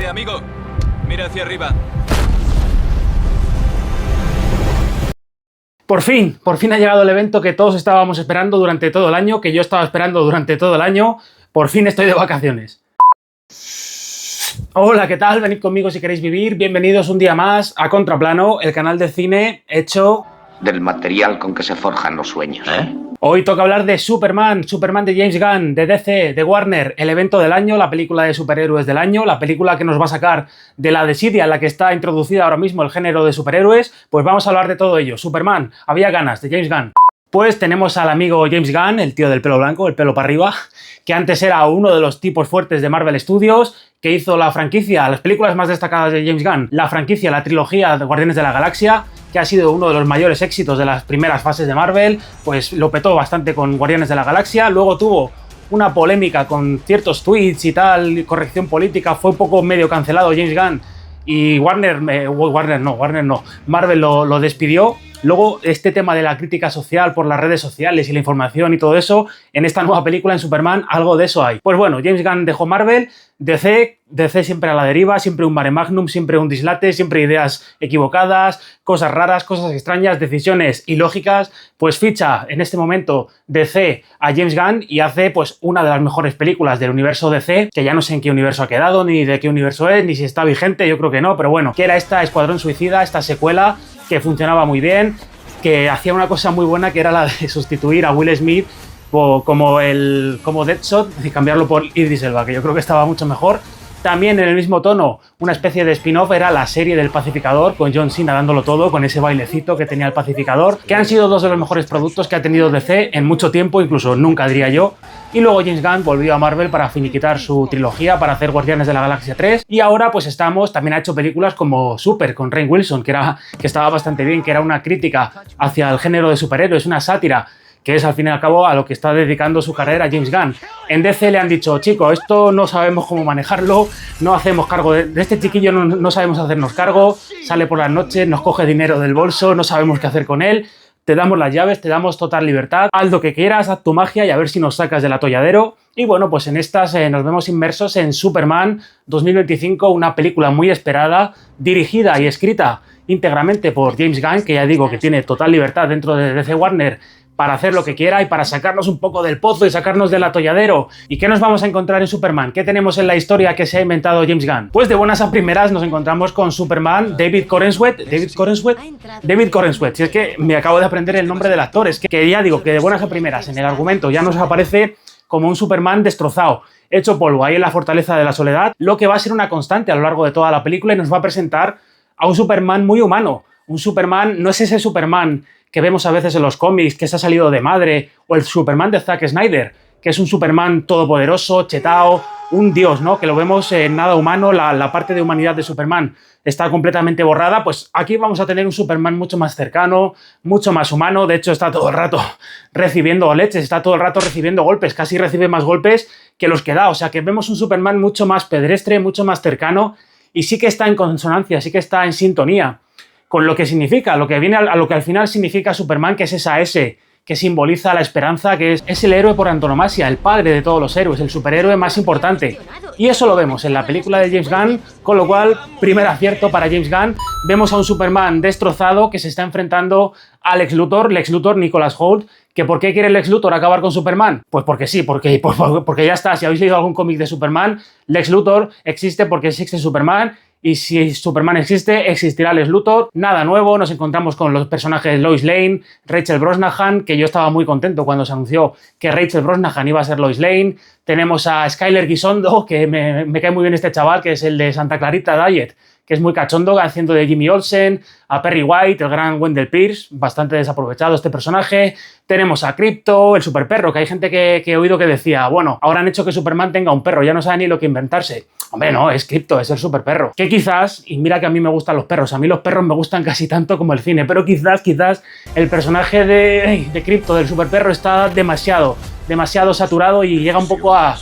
amigo. Mira hacia arriba. Por fin ha llegado el evento que todos estábamos esperando durante todo el año, que yo estaba esperando durante todo el año. Por fin estoy de vacaciones. Hola, ¿qué tal? Venid conmigo si queréis vivir. Bienvenidos un día más a Contraplano, el canal de cine hecho del material con que se forjan los sueños. Hoy toca hablar de Superman de James Gunn, de DC, de Warner, el evento del año, la película de superhéroes del año, la película que nos va a sacar de la desidia en la que está introducida ahora mismo el género de superhéroes. Pues vamos a hablar de todo ello. Superman, había ganas, de James Gunn. Pues tenemos al amigo James Gunn, el tío del pelo blanco, el pelo para arriba, que antes era uno de los tipos fuertes de Marvel Studios, que hizo la franquicia, las películas más destacadas de James Gunn, la franquicia, la trilogía de Guardianes de la Galaxia, que ha sido uno de los mayores éxitos de las primeras fases de Marvel, pues lo petó bastante con Guardianes de la Galaxia, luego tuvo una polémica con ciertos tweets y tal, corrección política, fue un poco medio cancelado James Gunn, y Marvel lo despidió. Luego, este tema de la crítica social por las redes sociales y la información y todo eso, en esta nueva película, en Superman, algo de eso hay. Pues bueno, James Gunn dejó Marvel, DC siempre a la deriva, siempre un mare magnum, siempre un dislate, siempre ideas equivocadas, cosas raras, cosas extrañas, decisiones ilógicas. Pues ficha en este momento DC a James Gunn y hace pues una de las mejores películas del universo DC, que ya no sé en qué universo ha quedado, ni de qué universo es, ni si está vigente, yo creo que no, pero bueno, que era esta Escuadrón Suicida, esta secuela, que funcionaba muy bien, que hacía una cosa muy buena, que era la de sustituir a Will Smith como Deadshot y cambiarlo por Idris Elba, que yo creo que estaba mucho mejor. También en el mismo tono, una especie de spin-off era la serie del Pacificador, con John Cena dándolo todo, con ese bailecito que tenía el Pacificador, que han sido dos de los mejores productos que ha tenido DC en mucho tiempo, incluso nunca diría yo. Y luego James Gunn volvió a Marvel para finiquitar su trilogía, para hacer Guardianes de la Galaxia 3. Y ahora pues también ha hecho películas como Super, con Rainn Wilson, que estaba bastante bien, que era una crítica hacia el género de superhéroes, una sátira, que es al fin y al cabo a lo que está dedicando su carrera James Gunn. En DC le han dicho, chico, esto no sabemos cómo manejarlo, no hacemos cargo de este chiquillo, no sabemos hacernos cargo, sale por las noches, nos coge dinero del bolso, no sabemos qué hacer con él, te damos las llaves, te damos total libertad, haz lo que quieras, haz tu magia y a ver si nos sacas del atolladero. Y bueno, pues en estas nos vemos inmersos en Superman 2025, una película muy esperada, dirigida y escrita íntegramente por James Gunn, que ya digo que tiene total libertad dentro de DC Warner para hacer lo que quiera y para sacarnos un poco del pozo y sacarnos del atolladero. ¿Y qué nos vamos a encontrar en Superman? ¿Qué tenemos en la historia que se ha inventado James Gunn? Pues de buenas a primeras nos encontramos con Superman, David Corenswet, si es que me acabo de aprender el nombre del actor, es que ya digo que de buenas a primeras en el argumento ya nos aparece como un Superman destrozado, hecho polvo ahí en la Fortaleza de la Soledad, lo que va a ser una constante a lo largo de toda la película y nos va a presentar a un Superman muy humano. Un Superman, no es ese Superman que vemos a veces en los cómics, que se ha salido de madre, o el Superman de Zack Snyder, que es un Superman todopoderoso, chetao, un dios, ¿no? Que lo vemos en nada humano, la parte de humanidad de Superman está completamente borrada. Pues aquí vamos a tener un Superman mucho más cercano, mucho más humano. De hecho, está todo el rato recibiendo leches, está todo el rato recibiendo golpes, casi recibe más golpes que los que da. O sea que vemos un Superman mucho más pedestre, mucho más cercano, y sí que está en consonancia, sí que está en sintonía con lo que significa, lo que viene a lo que al final significa Superman, que es esa S que simboliza la esperanza, que es el héroe por antonomasia, el padre de todos los héroes, el superhéroe más importante. Y eso lo vemos en la película de James Gunn, con lo cual, primer acierto para James Gunn. Vemos a un Superman destrozado que se está enfrentando a Lex Luthor, Nicholas Hoult. ¿Que por qué quiere Lex Luthor acabar con Superman? Pues porque sí, porque ya está. Si habéis leído algún cómic de Superman, Lex Luthor existe porque existe Superman. Y si Superman existe, existirá Lex Luthor. Nada nuevo, nos encontramos con los personajes Lois Lane, Rachel Brosnahan, que yo estaba muy contento cuando se anunció que Rachel Brosnahan iba a ser Lois Lane. Tenemos a Skyler Gisondo, que me cae muy bien este chaval, que es el de Santa Clarita Diet, que es muy cachondo, haciendo de Jimmy Olsen, a Perry White, el gran Wendell Pierce, bastante desaprovechado este personaje. Tenemos a Krypto, el superperro, que hay gente que he oído que decía, bueno, ahora han hecho que Superman tenga un perro, ya no sabe ni lo que inventarse. Hombre, no, es Krypto, es el superperro. Que quizás, y mira que a mí me gustan los perros, a mí los perros me gustan casi tanto como el cine, pero quizás el personaje de Krypto, del superperro, está demasiado saturado y llega un poco a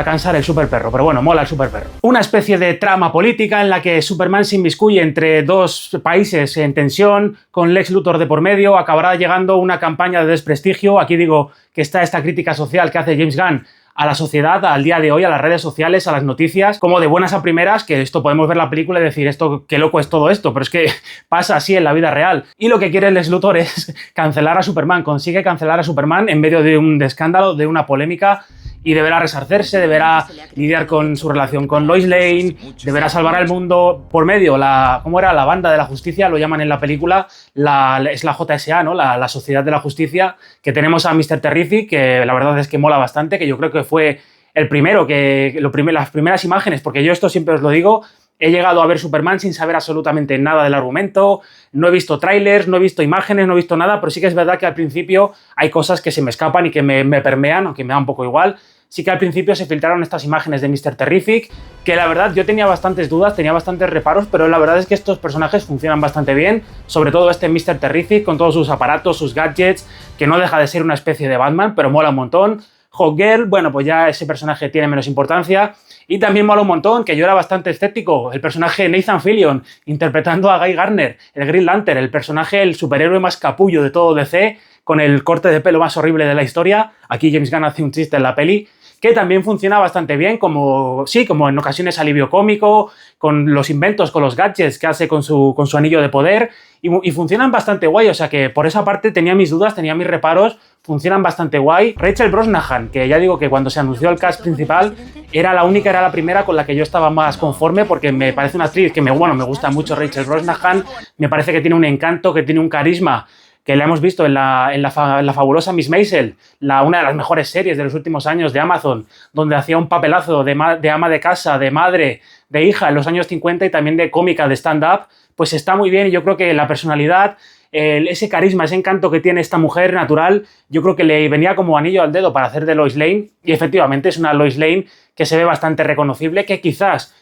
cansar el superperro, pero bueno, mola el superperro. Una especie de trama política en la que Superman se inmiscuye entre dos países en tensión, con Lex Luthor de por medio, acabará llegando una campaña de desprestigio. Aquí digo que está esta crítica social que hace James Gunn a la sociedad, al día de hoy, a las redes sociales, a las noticias, como de buenas a primeras, que esto podemos ver la película y decir, esto, qué loco es todo esto, pero es que pasa así en la vida real. Y lo que quiere el Lex Luthor es cancelar a Superman, consigue cancelar a Superman en medio de un escándalo, de una polémica, y deberá resarcerse, deberá lidiar con su relación con Lois Lane, deberá salvar al mundo por medio, ¿cómo era? La banda de la justicia, lo llaman en la película, es la JSA, ¿no? La Sociedad de la Justicia, que tenemos a Mr. Terrific, que la verdad es que mola bastante, que yo creo que fue el primero, las primeras imágenes, porque yo esto siempre os lo digo, he llegado a ver Superman sin saber absolutamente nada del argumento, no he visto trailers, no he visto imágenes, no he visto nada, pero sí que es verdad que al principio hay cosas que se me escapan y que me permean, aunque me da un poco igual. Sí que al principio se filtraron estas imágenes de Mr. Terrific, que la verdad yo tenía bastantes dudas, tenía bastantes reparos, pero la verdad es que estos personajes funcionan bastante bien, sobre todo este Mr. Terrific con todos sus aparatos, sus gadgets, que no deja de ser una especie de Batman, pero mola un montón. Hawkgirl, bueno, pues ya ese personaje tiene menos importancia. Y también mola un montón, que yo era bastante escéptico, el personaje Nathan Fillion, interpretando a Guy Gardner, el Green Lantern, el personaje, el superhéroe más capullo de todo DC, con el corte de pelo más horrible de la historia. Aquí James Gunn hace un chiste en la peli, que también funciona bastante bien, como en ocasiones alivio cómico, con los inventos, con los gadgets que hace con su anillo de poder, y funcionan bastante guay, o sea que por esa parte tenía mis dudas, tenía mis reparos, funcionan bastante guay. Rachel Brosnahan, que ya digo que cuando se anunció el cast principal, era la primera con la que yo estaba más conforme, porque me parece una actriz que me gusta mucho Rachel Brosnahan, me parece que tiene un encanto, que tiene un carisma, que la hemos visto en la fabulosa Miss Maisel, una de las mejores series de los últimos años de Amazon, donde hacía un papelazo de ama de casa, de madre, de hija en los años 50 y también de cómica, de stand-up, pues está muy bien y yo creo que la personalidad, ese carisma, ese encanto que tiene esta mujer natural, yo creo que le venía como anillo al dedo para hacer de Lois Lane, y efectivamente es una Lois Lane que se ve bastante reconocible, que quizás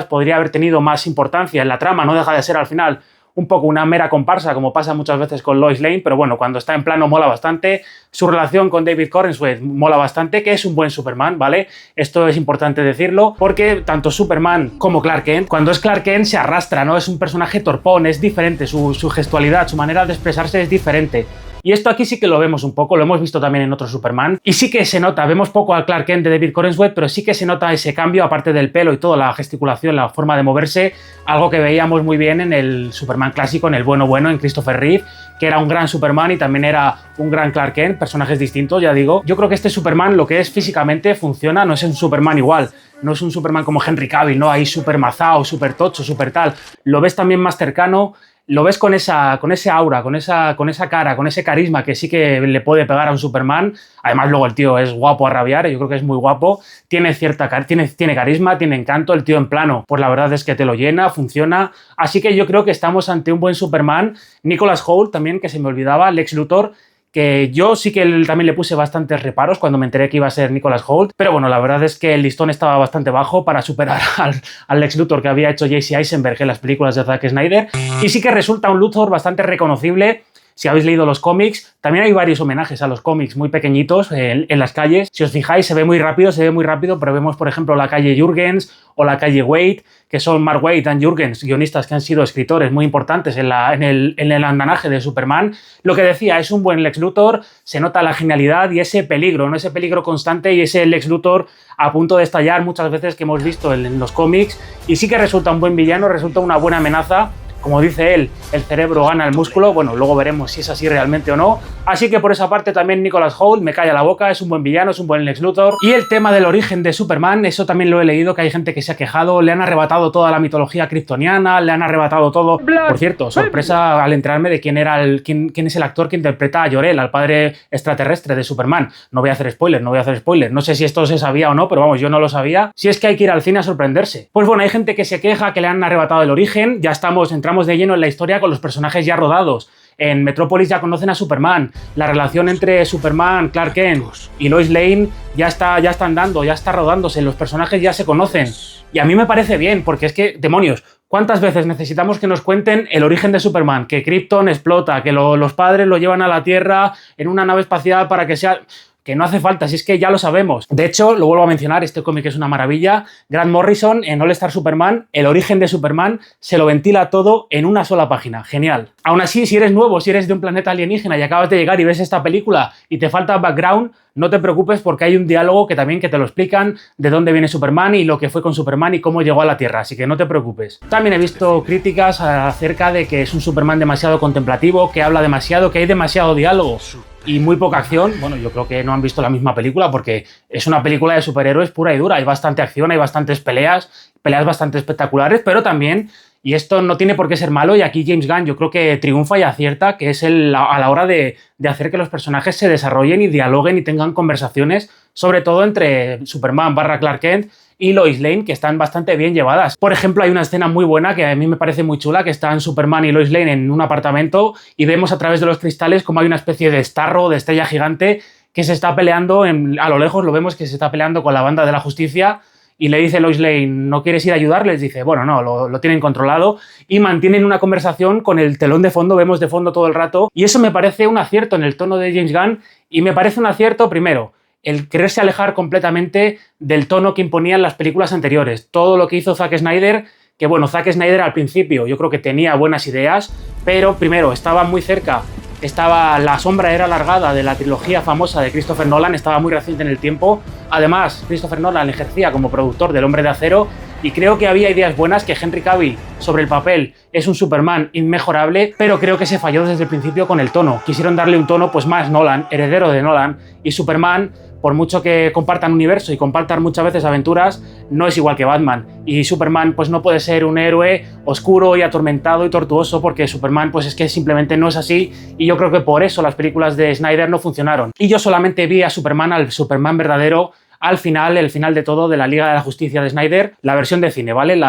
podría haber tenido más importancia en la trama, no deja de ser al final un poco una mera comparsa, como pasa muchas veces con Lois Lane, pero bueno, cuando está en plano mola bastante. Su relación con David Corenswet mola bastante, que es un buen Superman, ¿vale? Esto es importante decirlo, porque tanto Superman como Clark Kent, cuando es Clark Kent se arrastra, ¿no? Es un personaje torpón, es diferente, su gestualidad, su manera de expresarse es diferente. Y esto aquí sí que lo vemos un poco, lo hemos visto también en otro Superman, y sí que se nota, vemos poco al Clark Kent de David Corenswet, pero sí que se nota ese cambio, aparte del pelo y toda la gesticulación, la forma de moverse, algo que veíamos muy bien en el Superman clásico, en el bueno, en Christopher Reeve, que era un gran Superman y también era un gran Clark Kent, personajes distintos, ya digo. Yo creo que este Superman, lo que es físicamente, funciona, no es un Superman igual, no es un Superman como Henry Cavill, ¿no? Ahí súper mazao, súper tocho, súper tal. Lo ves también más cercano, lo ves con ese aura, con esa cara, con ese carisma que sí que le puede pegar a un Superman. Además, luego el tío es guapo a rabiar, yo creo que es muy guapo. Tiene carisma, tiene encanto, el tío en plano, pues la verdad es que te lo llena, funciona. Así que yo creo que estamos ante un buen Superman. Nicholas Hoult también, que se me olvidaba, Lex Luthor, que yo sí que también le puse bastantes reparos cuando me enteré que iba a ser Nicholas Hoult, pero bueno, la verdad es que el listón estaba bastante bajo para superar al Lex Luthor que había hecho Jesse Eisenberg en las películas de Zack Snyder, y sí que resulta un Luthor bastante reconocible. Si habéis leído los cómics, también hay varios homenajes a los cómics muy pequeñitos en las calles. Si os fijáis, se ve muy rápido, pero vemos, por ejemplo, la calle Jürgens o la calle Waid, que son Mark Waid y Jürgens, guionistas que han sido escritores muy importantes en el andanaje de Superman. Lo que decía, es un buen Lex Luthor, se nota la genialidad y ese peligro, ¿no? Ese peligro constante y ese Lex Luthor a punto de estallar muchas veces que hemos visto en los cómics. Y sí que resulta un buen villano, resulta una buena amenaza. Como dice él, el cerebro gana el músculo. Bueno, luego veremos si es así realmente o no. Así que por esa parte también Nicholas Hoult me calla la boca, es un buen villano, es un buen Lex Luthor. Y el tema del origen de Superman, eso también lo he leído, que hay gente que se ha quejado, le han arrebatado toda la mitología kryptoniana, le han arrebatado todo. Por cierto, sorpresa al enterarme de quién es el actor que interpreta a Jor-El, al padre extraterrestre de Superman. No voy a hacer spoilers. No sé si esto se sabía o no, pero vamos, yo no lo sabía. Si es que hay que ir al cine a sorprenderse. Pues bueno, hay gente que se queja que le han arrebatado el origen, ya entramos de lleno en la historia con los personajes ya rodados. En Metrópolis ya conocen a Superman, la relación entre Superman, Clark Kent y Lois Lane ya está andando, ya está rodándose, los personajes ya se conocen. Y a mí me parece bien, porque es que, demonios, ¿cuántas veces necesitamos que nos cuenten el origen de Superman? Que Krypton explota, que los padres lo llevan a la Tierra en una nave espacial para que sea... que no hace falta, si es que ya lo sabemos. De hecho, lo vuelvo a mencionar, este cómic es una maravilla. Grant Morrison, en All Star Superman, el origen de Superman, se lo ventila todo en una sola página. Genial. Aún así, si eres nuevo, si eres de un planeta alienígena y acabas de llegar y ves esta película y te falta background, no te preocupes porque hay un diálogo que también que te lo explican de dónde viene Superman y lo que fue con Superman y cómo llegó a la Tierra, así que no te preocupes. También he visto críticas acerca de que es un Superman demasiado contemplativo, que habla demasiado, que hay demasiado diálogo y muy poca acción. Bueno, yo creo que no han visto la misma película porque es una película de superhéroes pura y dura. Hay bastante acción, hay bastantes peleas bastante espectaculares, pero también, y esto no tiene por qué ser malo, y aquí James Gunn yo creo que triunfa y acierta, que es a la hora de hacer que los personajes se desarrollen y dialoguen y tengan conversaciones, sobre todo entre Superman / Clark Kent y Lois Lane, que están bastante bien llevadas. Por ejemplo, hay una escena muy buena que a mí me parece muy chula, que están Superman y Lois Lane en un apartamento y vemos a través de los cristales como hay una especie de Starro, de estrella gigante, que se está peleando, a lo lejos lo vemos que se está peleando con la banda de la justicia, y le dice Lois Lane, ¿no quieres ir a ayudarles? Dice, bueno, no, lo tienen controlado, y mantienen una conversación con el telón de fondo, vemos de fondo todo el rato, y eso me parece un acierto en el tono de James Gunn, y me parece un acierto, primero, el quererse alejar completamente del tono que imponían las películas anteriores. Todo lo que hizo Zack Snyder, que bueno, Zack Snyder al principio yo creo que tenía buenas ideas, pero primero estaba muy cerca, la sombra era alargada de la trilogía famosa de Christopher Nolan, estaba muy reciente en el tiempo. Además, Christopher Nolan ejercía como productor del Hombre de Acero y creo que había ideas buenas, que Henry Cavill sobre el papel es un Superman inmejorable, pero creo que se falló desde el principio con el tono. Quisieron darle un tono pues más Nolan, heredero de Nolan, y Superman, por mucho que compartan universo y compartan muchas veces aventuras, no es igual que Batman. Y Superman pues no puede ser un héroe oscuro y atormentado y tortuoso, porque Superman pues es que simplemente no es así, y yo creo que por eso las películas de Snyder no funcionaron. Y yo solamente vi a Superman, al Superman verdadero, al final, el final de todo de la Liga de la Justicia de Snyder, la versión de cine, ¿vale?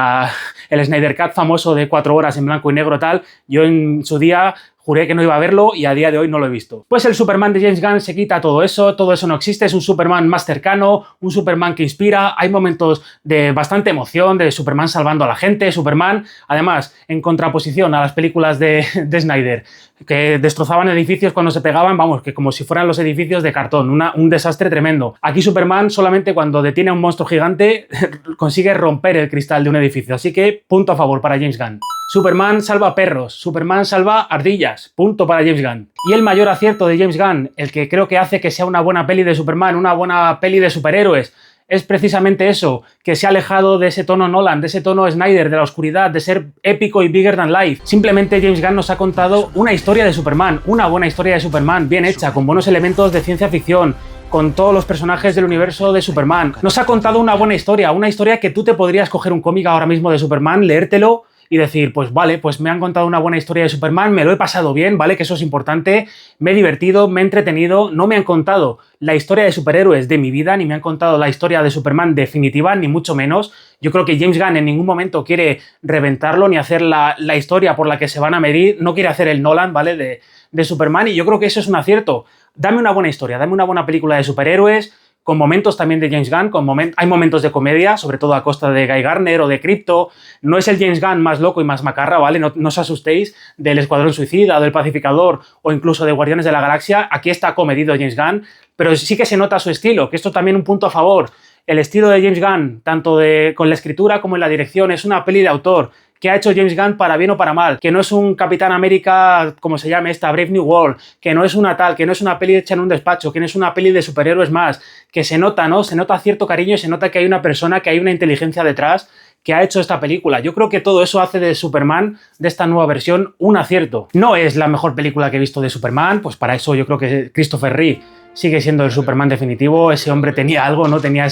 El Snyder Cut famoso de 4 horas en blanco y negro tal, yo en su día juré que no iba a verlo y a día de hoy no lo he visto. Pues el Superman de James Gunn se quita todo eso no existe, es un Superman más cercano, un Superman que inspira, hay momentos de bastante emoción, de Superman salvando a la gente, Superman, además, en contraposición a las películas de Snyder, que destrozaban edificios cuando se pegaban, vamos, que como si fueran los edificios de cartón, un desastre tremendo. Aquí Superman solamente cuando detiene a un monstruo gigante consigue romper el cristal de un edificio, así que punto a favor para James Gunn. Superman salva perros, Superman salva ardillas, punto para James Gunn. Y el mayor acierto de James Gunn, el que creo que hace que sea una buena peli de Superman, una buena peli de superhéroes, es precisamente eso, que se ha alejado de ese tono Nolan, de ese tono Snyder, de la oscuridad, de ser épico y bigger than life. Simplemente James Gunn nos ha contado una historia de Superman, una buena historia de Superman, bien hecha, con buenos elementos de ciencia ficción, con todos los personajes del universo de Superman. Nos ha contado una buena historia que tú te podrías coger un cómic ahora mismo de Superman, leértelo y decir, pues vale, pues me han contado una buena historia de Superman, me lo he pasado bien, ¿vale? Que eso es importante, me he divertido, me he entretenido, no me han contado la historia de superhéroes de mi vida, ni me han contado la historia de Superman definitiva, ni mucho menos. Yo creo que James Gunn en ningún momento quiere reventarlo, ni hacer la historia por la que se van a medir, no quiere hacer el Nolan, ¿vale? De Superman, y yo creo que eso es un acierto. Dame una buena historia, dame una buena película de superhéroes, con momentos también de James Gunn, hay momentos de comedia, sobre todo a costa de Guy Gardner o de Crypto. No es el James Gunn más loco y más macarra, ¿vale? No os asustéis del Escuadrón Suicida, del Pacificador o incluso de Guardianes de la Galaxia. Aquí está comedido James Gunn, pero sí que se nota su estilo, que esto también un punto a favor. El estilo de James Gunn, tanto con la escritura como en la dirección, es una peli de autor que ha hecho James Gunn para bien o para mal, que no es un Capitán América, como se llame esta, Brave New World, que no es una tal, que no es una peli hecha en un despacho, que no es una peli de superhéroes más, que se nota, ¿no? Se nota cierto cariño y se nota que hay una persona, que hay una inteligencia detrás que ha hecho esta película. Yo creo que todo eso hace de Superman, de esta nueva versión, un acierto. No es la mejor película que he visto de Superman, pues para eso yo creo que Christopher Reeve sigue siendo el Superman definitivo. Ese hombre tenía algo, ¿no? Tenía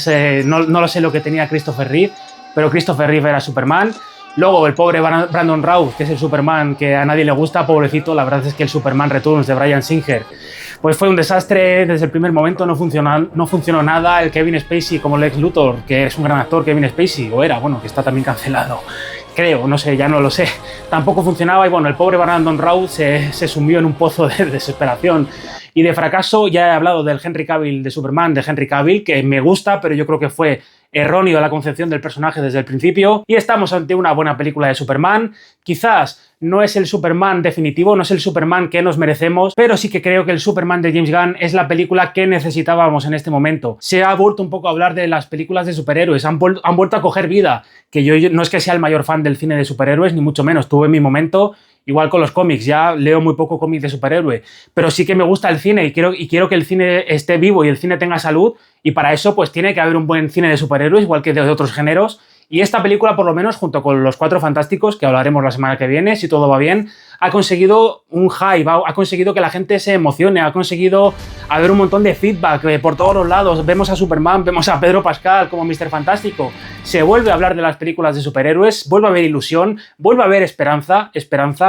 no lo sé lo que tenía Christopher Reeve, pero Christopher Reeve era Superman. Luego el pobre Brandon Routh, que es el Superman que a nadie le gusta, pobrecito, la verdad es que el Superman Returns de Bryan Singer pues fue un desastre desde el primer momento, no funcionó nada. El Kevin Spacey como Lex Luthor, que es un gran actor, Kevin Spacey, o era, bueno, que está también cancelado, creo, no sé, ya no lo sé, tampoco funcionaba. Y bueno, el pobre Brandon Routh se sumió en un pozo de desesperación y de fracaso. Ya he hablado del Henry Cavill de Superman, de Henry Cavill, que me gusta, pero yo creo que fue erróneo la concepción del personaje desde el principio, y estamos ante una buena película de Superman. Quizás no es el Superman definitivo, no es el Superman que nos merecemos, pero sí que creo que el Superman de James Gunn es la película que necesitábamos en este momento. Se ha vuelto un poco a hablar de las películas de superhéroes, han vuelto a coger vida, que yo no es que sea el mayor fan del cine de superhéroes, ni mucho menos, tuve mi momento. Igual con los cómics, ya leo muy poco cómics de superhéroe, pero sí que me gusta el cine y quiero que el cine esté vivo y el cine tenga salud, y para eso pues tiene que haber un buen cine de superhéroes, igual que de otros géneros. Y esta película, por lo menos, junto con Los Cuatro Fantásticos, que hablaremos la semana que viene, si todo va bien, ha conseguido un hype, ha conseguido que la gente se emocione, ha conseguido haber un montón de feedback por todos los lados. Vemos a Superman, vemos a Pedro Pascal como Mr. Fantástico. Se vuelve a hablar de las películas de superhéroes, vuelve a haber ilusión, vuelve a haber esperanza,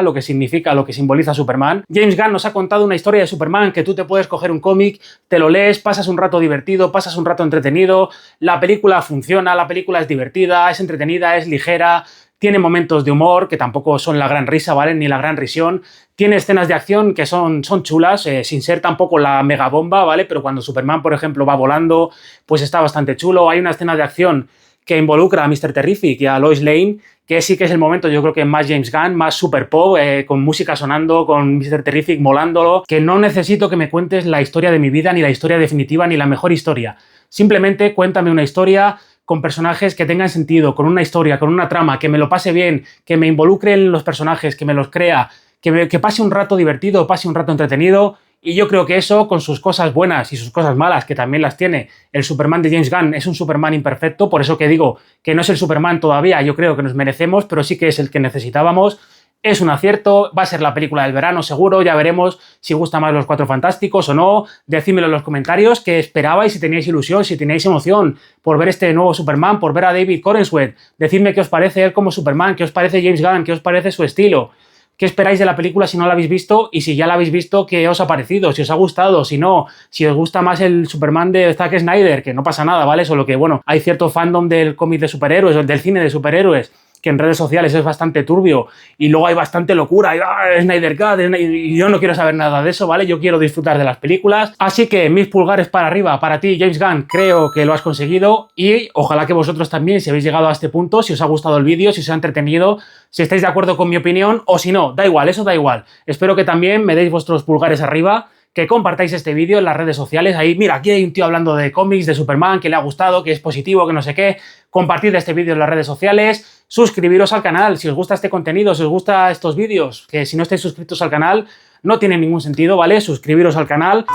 lo que significa, lo que simboliza Superman. James Gunn nos ha contado una historia de Superman que tú te puedes coger un cómic, te lo lees, pasas un rato divertido, pasas un rato entretenido, la película funciona, la película es divertida, es entretenida, es ligera, tiene momentos de humor que tampoco son la gran risa, ¿vale? Ni la gran risión. Tiene escenas de acción que son chulas, sin ser tampoco la mega bomba, ¿vale? Pero cuando Superman, por ejemplo, va volando, pues está bastante chulo. Hay una escena de acción que involucra a Mr. Terrific y a Lois Lane, que sí que es el momento, yo creo que más James Gunn, más super pop, con música sonando, con Mr. Terrific molándolo, que no necesito que me cuentes la historia de mi vida, ni la historia definitiva, ni la mejor historia. Simplemente cuéntame una historia con personajes que tengan sentido, con una historia, con una trama, que me lo pase bien, que me involucre en los personajes, que me los crea, que pase un rato divertido, pase un rato entretenido. Y yo creo que eso, con sus cosas buenas y sus cosas malas, que también las tiene, el Superman de James Gunn es un Superman imperfecto, por eso que digo que no es el Superman todavía, yo creo que nos merecemos, pero sí que es el que necesitábamos. Es un acierto, va a ser la película del verano seguro, ya veremos si gusta más Los Cuatro Fantásticos o no. Decídmelo en los comentarios qué esperabais, si teníais ilusión, si teníais emoción por ver este nuevo Superman, por ver a David Corenswet. Decidme qué os parece él como Superman, qué os parece James Gunn, qué os parece su estilo. ¿Qué esperáis de la película si no la habéis visto? Y si ya la habéis visto, ¿qué os ha parecido? Si os ha gustado, si no, si os gusta más el Superman de Zack Snyder, que no pasa nada, ¿vale? Solo que, bueno, hay cierto fandom del cómic de superhéroes, o del cine de superhéroes, que en redes sociales es bastante turbio, y luego hay bastante locura, y Snyder Cut, y yo no quiero saber nada de eso, ¿vale? Yo quiero disfrutar de las películas, así que mis pulgares para arriba para ti, James Gunn, creo que lo has conseguido, y ojalá que vosotros también, si habéis llegado a este punto, si os ha gustado el vídeo, si os ha entretenido, si estáis de acuerdo con mi opinión, o si no, da igual, eso da igual. Espero que también me deis vuestros pulgares arriba, que compartáis este vídeo en las redes sociales. Ahí, mira, aquí hay un tío hablando de cómics, de Superman, que le ha gustado, que es positivo, que no sé qué. Compartid este vídeo en las redes sociales. Suscribiros al canal si os gusta este contenido, si os gustan estos vídeos, que si no estáis suscritos al canal no tiene ningún sentido, ¿vale? Suscribiros al canal.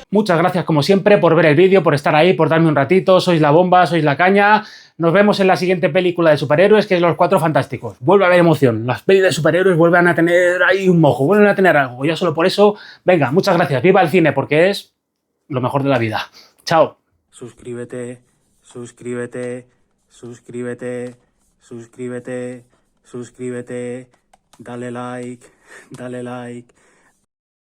Muchas gracias como siempre por ver el vídeo, por estar ahí, por darme un ratito. Sois la bomba, sois la caña. Nos vemos en la siguiente película de superhéroes, que es Los Cuatro Fantásticos. Vuelve a haber emoción. Las pelis de superhéroes vuelven a tener ahí un mojo, vuelven a tener algo. Ya solo por eso, venga, muchas gracias. Viva el cine, porque es lo mejor de la vida. Chao. Suscríbete, suscríbete, suscríbete, suscríbete, suscríbete, dale like,